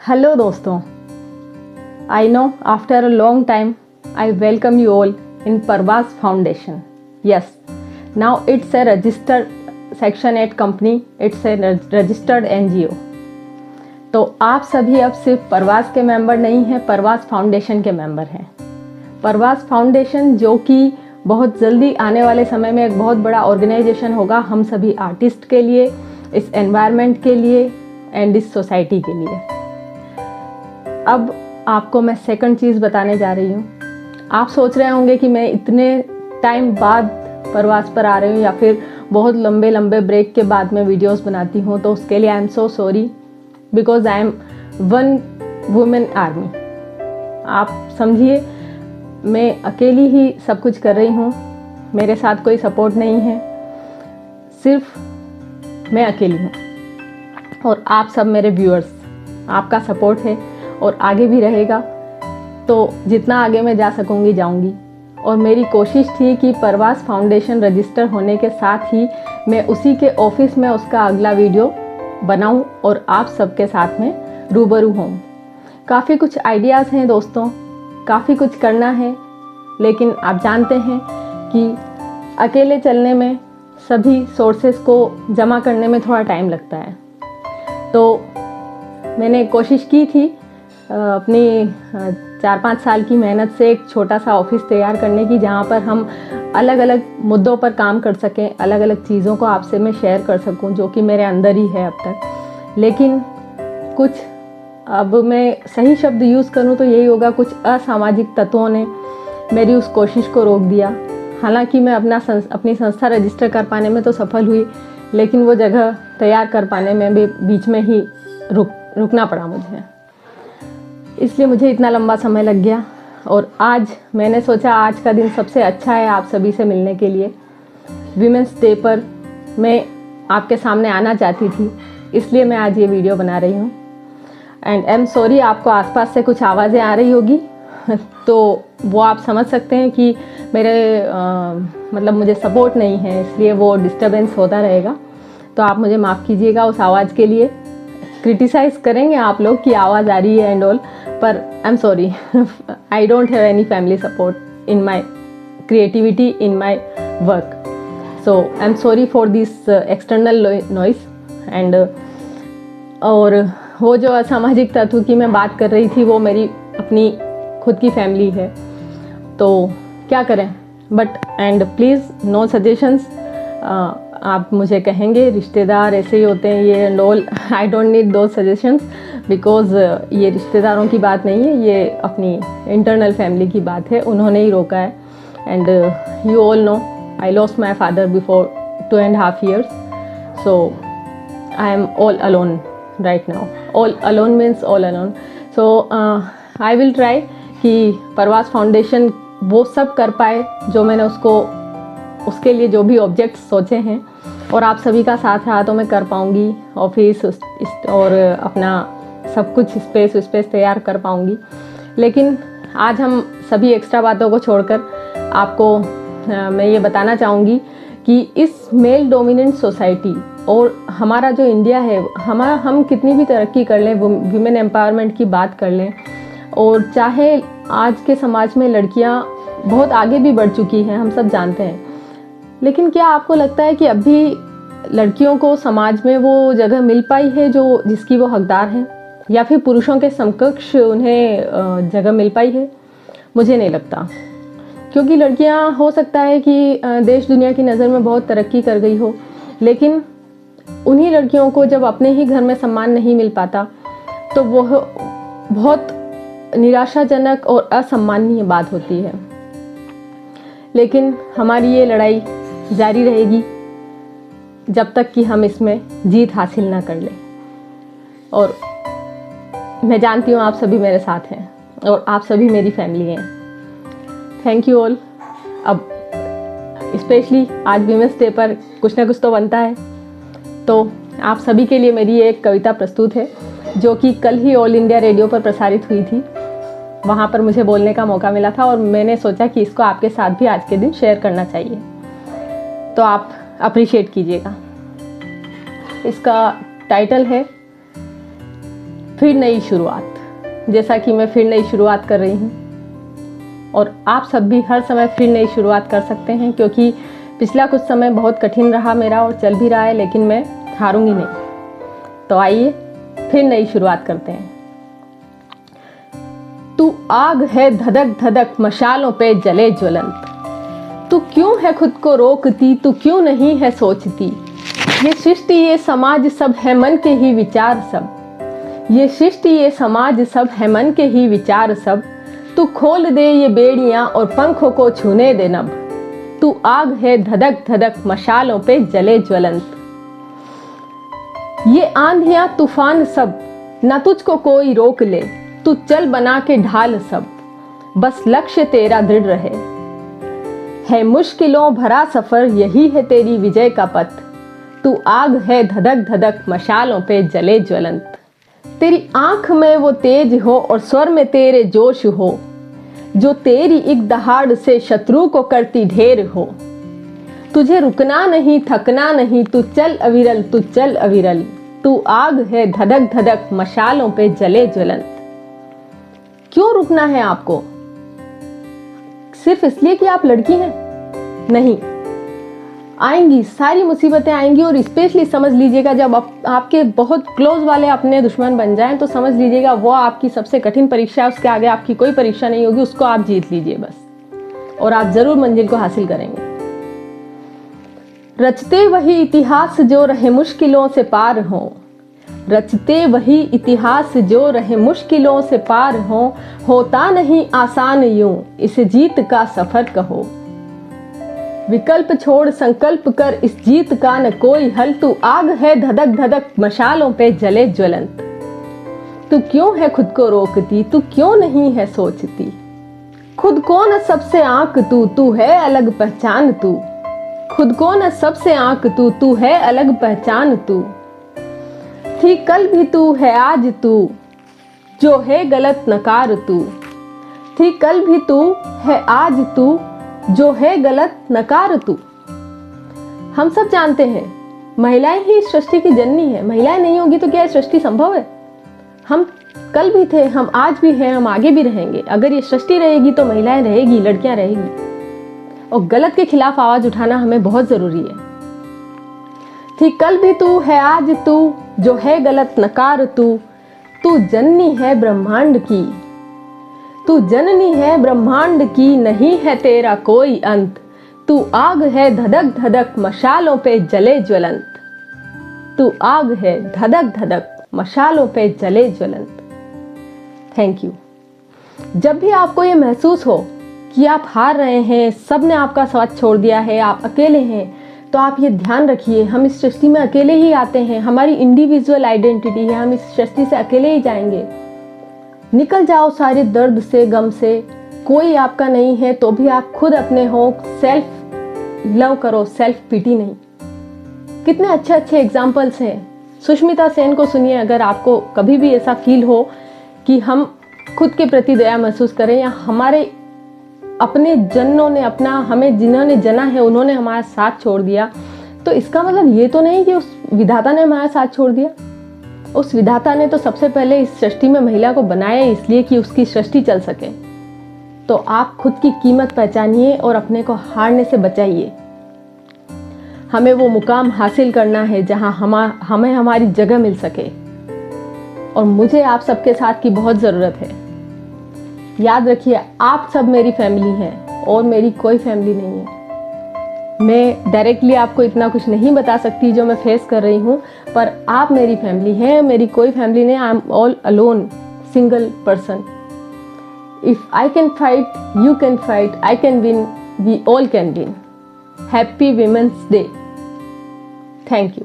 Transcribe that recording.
Hello दोस्तों, I know after a long time I welcome you all in Parvaz Foundation. Yes, now it's a registered section 8 company, it's a registered NGO. तो आप सभी अब सिर्फ परवाज़ के member नहीं हैं, परवाज़ फाउंडेशन के मेंबर हैं। परवाज़ फाउंडेशन जो कि बहुत जल्दी आने वाले समय में एक बहुत बड़ा ऑर्गेनाइजेशन होगा हम सभी आर्टिस्ट के लिए, इस एनवायरनमेंट के लिए एंड इस सोसाइटी के लिए। अब आपको मैं सेकंड चीज़ बताने जा रही हूँ। आप सोच रहे होंगे कि मैं इतने टाइम बाद परवाज़ पर आ रही हूँ या फिर बहुत लंबे लंबे ब्रेक के बाद मैं वीडियोस बनाती हूँ, तो उसके लिए I am so sorry because I am one women army. आप समझिए, मैं अकेली ही सब कुछ कर रही हूँ, मेरे साथ कोई सपोर्ट नहीं है, सिर्फ मैं अकेली हूँ। और आप सब मेरे व्यूअर्स, आपका सपोर्ट है और आगे भी रहेगा, तो जितना आगे मैं जा सकूँगी जाऊँगी। और मेरी कोशिश थी कि परवाज़ फाउंडेशन रजिस्टर होने के साथ ही मैं उसी के ऑफिस में उसका अगला वीडियो बनाऊं और आप सबके साथ में रूबरू हूँ। काफ़ी कुछ आइडियाज़ हैं दोस्तों, काफ़ी कुछ करना है, लेकिन आप जानते हैं कि अकेले चलने में, सभी सोर्सेस को जमा करने में थोड़ा टाइम लगता है। तो मैंने कोशिश की थी अपनी 4-5 साल की मेहनत से एक छोटा सा ऑफिस तैयार करने की, जहाँ पर हम अलग अलग मुद्दों पर काम कर सकें, अलग अलग चीज़ों को आपसे मैं शेयर कर सकूं, जो कि मेरे अंदर ही है अब तक। लेकिन कुछ, अब मैं सही शब्द यूज़ करूं तो यही होगा, कुछ असामाजिक तत्वों ने मेरी उस कोशिश को रोक दिया। हालांकि मैं अपनी संस्था रजिस्टर कर पाने में तो सफल हुई, लेकिन वो जगह तैयार कर पाने में भी बीच में ही रुकना पड़ा मुझे, इसलिए मुझे इतना लंबा समय लग गया। और आज मैंने सोचा आज का दिन सबसे अच्छा है आप सभी से मिलने के लिए। वीमेंस डे पर मैं आपके सामने आना चाहती थी, इसलिए मैं आज ये वीडियो बना रही हूँ। एंड आई एम सॉरी, आपको आसपास से कुछ आवाज़ें आ रही होगी तो वो आप समझ सकते हैं कि मेरे मतलब मुझे सपोर्ट नहीं है, इसलिए वो डिस्टर्बेंस होता रहेगा। तो आप मुझे माफ़ कीजिएगा उस आवाज़ के लिए। क्रिटिसाइज़ करेंगे आप लोग कि आवाज़ आ रही है एंड ऑल, पर I am sorry, I don't have any family support in my creativity, in my work, so I am sorry for this external noise. And और वो जो असामाजिक तत्व की मैं बात कर रही थी, वो मेरी अपनी खुद की फैमिली है, तो क्या करें। But and please no suggestions. आप मुझे कहेंगे रिश्तेदार ऐसे ही होते हैं ये and all, I don't need two suggestions because ये रिश्तेदारों की बात नहीं है, ये अपनी इंटरनल फैमिली की बात है, उन्होंने ही रोका है। And you all know I lost my father before 2.5 years, so I am all alone right now. All alone means all alone. So I will try कि परवाज़ फाउंडेशन वो सब कर पाए जो मैंने उसके लिए जो भी ऑब्जेक्ट्स सोचे हैं, और आप सभी का साथ रहा तो मैं कर पाऊँगी। ऑफिस और अपना सब कुछ स्पेस तैयार कर पाऊँगी। लेकिन आज हम सभी एक्स्ट्रा बातों को छोड़कर आपको मैं ये बताना चाहूँगी कि इस मेल डोमिनेंट सोसाइटी और हमारा जो इंडिया है, हम कितनी भी तरक्की कर लें, वुमेन एम्पावरमेंट की बात कर लें, और चाहे आज के समाज में लड़कियाँ बहुत आगे भी बढ़ चुकी हैं, हम सब जानते हैं, लेकिन क्या आपको लगता है कि अभी लड़कियों को समाज में वो जगह मिल पाई है जिसकी वो हकदार हैं, या फिर पुरुषों के समकक्ष उन्हें जगह मिल पाई है? मुझे नहीं लगता, क्योंकि लड़कियां हो सकता है कि देश दुनिया की नज़र में बहुत तरक्की कर गई हो, लेकिन उन्हीं लड़कियों को जब अपने ही घर में सम्मान नहीं मिल पाता तो वो बहुत निराशाजनक और असम्माननीय बात होती है। लेकिन हमारी ये लड़ाई जारी रहेगी जब तक कि हम इसमें जीत हासिल ना कर लें। और मैं जानती हूँ आप सभी मेरे साथ हैं और आप सभी मेरी फैमिली हैं। Thank you all. अब स्पेशली आज वीमेंस डे पर कुछ ना कुछ तो बनता है, तो आप सभी के लिए मेरी एक कविता प्रस्तुत है, जो कि कल ही ऑल इंडिया रेडियो पर प्रसारित हुई थी। वहाँ पर मुझे बोलने का मौका मिला था और मैंने सोचा कि इसको आपके साथ भी आज के दिन शेयर करना चाहिए, तो आप अप्रिशिएट कीजिएगा। इसका टाइटल है फिर नई शुरुआत, जैसा कि मैं फिर नई शुरुआत कर रही हूँ और आप सब भी हर समय फिर नई शुरुआत कर सकते हैं, क्योंकि पिछला कुछ समय बहुत कठिन रहा मेरा और चल भी रहा है, लेकिन मैं हारूंगी नहीं। तो आइए फिर नई शुरुआत करते हैं। तू आग है धधक धधक मशालों पे जले ज्वलंत, तू क्यों है खुद को रोकती, तू क्यों नहीं है सोचती। ये सृष्टि ये समाज सब है मन के ही विचार सब, ये सृष्टि ये समाज सब है मन के ही विचार सब। तू खोल दे ये बेड़ियां और पंखों को छूने दे नभ, तू आग है धधक धधक मशालों पे जले ज्वलंत। ये आंधियां तूफान सब न तुझको कोई रोक ले, तू चल बना के ढाल सब, बस लक्ष्य तेरा दृढ़ रहे। है मुश्किलों भरा सफर यही है तेरी विजय का पथ, तू आग है धधक धधक मशालों पे जले ज्वलंत। तेरी आंख में वो तेज हो और स्वर में तेरे जोश हो, जो तेरी एक दहाड़ से शत्रु को करती ढेर हो। तुझे रुकना नहीं थकना नहीं, तू चल अविरल तू चल अविरल, तू आग है धधक धधक मशालों पे जले ज्वलंत। क्यों रुकना है आपको? सिर्फ इसलिए कि आप लड़की हैं? नहीं, आएंगी, सारी मुसीबतें आएंगी। और स्पेशली समझ लीजिएगा जब आपके बहुत क्लोज वाले अपने दुश्मन बन जाएं, तो समझ लीजिएगा वो आपकी सबसे कठिन परीक्षा है, उसके आगे आपकी कोई परीक्षा नहीं होगी, उसको आप जीत लीजिए बस, और आप जरूर मंजिल को हासिल करेंगे। रचते वही इतिहास जो रहे मुश्किलों से पार हो, रचते वही इतिहास जो रहे मुश्किलों से पार हो, होता नहीं आसान यूं इस जीत का सफर कहो। विकल्प छोड़ संकल्प कर इस जीत का न कोई हल, तू आग है धधक धधक मशालों पे जले ज्वलंत। तू क्यों है खुद को रोकती, तू क्यों नहीं है सोचती। खुद को न सबसे आंक तू, तू है अलग पहचान तू। खुद को न सबसे आंक तू, तू है अलग पहचान तू। थी कल भी तू है आज तू, जो है गलत नकार तू। थी कल भी तू है आज तू, जो है गलत नकार तू। हम सब जानते हैं महिलाएं ही इस सृष्टि की जननी है, महिलाएं नहीं होगी तो क्या सृष्टि संभव है? हम कल भी थे, हम आज भी हैं, हम आगे भी रहेंगे। अगर ये सृष्टि रहेगी तो महिलाएं रहेगी, लड़कियां रहेगी, और गलत के खिलाफ आवाज उठाना हमें बहुत जरूरी है। थी कल भी तू है आज तू, जो है गलत नकार तू। तू जननी है ब्रह्मांड की, तू जननी है ब्रह्मांड की, नहीं है तेरा कोई अंत। तू आग है धधक धधक मशालों पे जले ज्वलंत। तू आग है धधक धधक मशालों पे जले ज्वलंत। Thank you. जब भी आपको ये महसूस हो कि आप हार रहे हैं, सब ने आपका साथ छोड़ दिया है, आप अकेले हैं, तो आप ये ध्यान रखिए, हम इस सृष्टि में अकेले ही आते हैं। हमारी इंडिविजुअल आइडेंटिटी है, हम इस सृष्टि से अकेले ही जाएंगे। निकल जाओ सारे दर्द से, गम से। कोई आपका नहीं है तो भी आप खुद अपने हो। सेल्फ लव करो, सेल्फ पिटी नहीं। कितने अच्छे अच्छे एग्जाम्पल्स हैं। सुष्मिता सेन को सुनिए, अगर आपको कभी भी ऐसा फील हो कि हम खुद के प्रति दया महसूस करें, या हमारे अपने जनों ने अपना, हमें जिन्होंने जना है उन्होंने हमारा साथ छोड़ दिया, तो इसका मतलब ये तो नहीं कि उस विधाता ने हमारा साथ छोड़ दिया। उस विधाता ने तो सबसे पहले इस सृष्टि में महिला को बनाया इसलिए कि उसकी सृष्टि चल सके। तो आप खुद की कीमत पहचानिए और अपने को हारने से बचाइए। हमें वो मुकाम हासिल करना है जहां हमें हमारी जगह मिल सके, और मुझे आप सबके साथ की बहुत ज़रूरत है। याद रखिए, आप सब मेरी फैमिली हैं और मेरी कोई फैमिली नहीं है। मैं डायरेक्टली आपको इतना कुछ नहीं बता सकती जो मैं फेस कर रही हूँ, पर आप मेरी फैमिली हैं, मेरी कोई फैमिली नहीं। I am all alone, single person. If I can fight, you can fight, I can win, we all can win. Happy women's day. Thank you.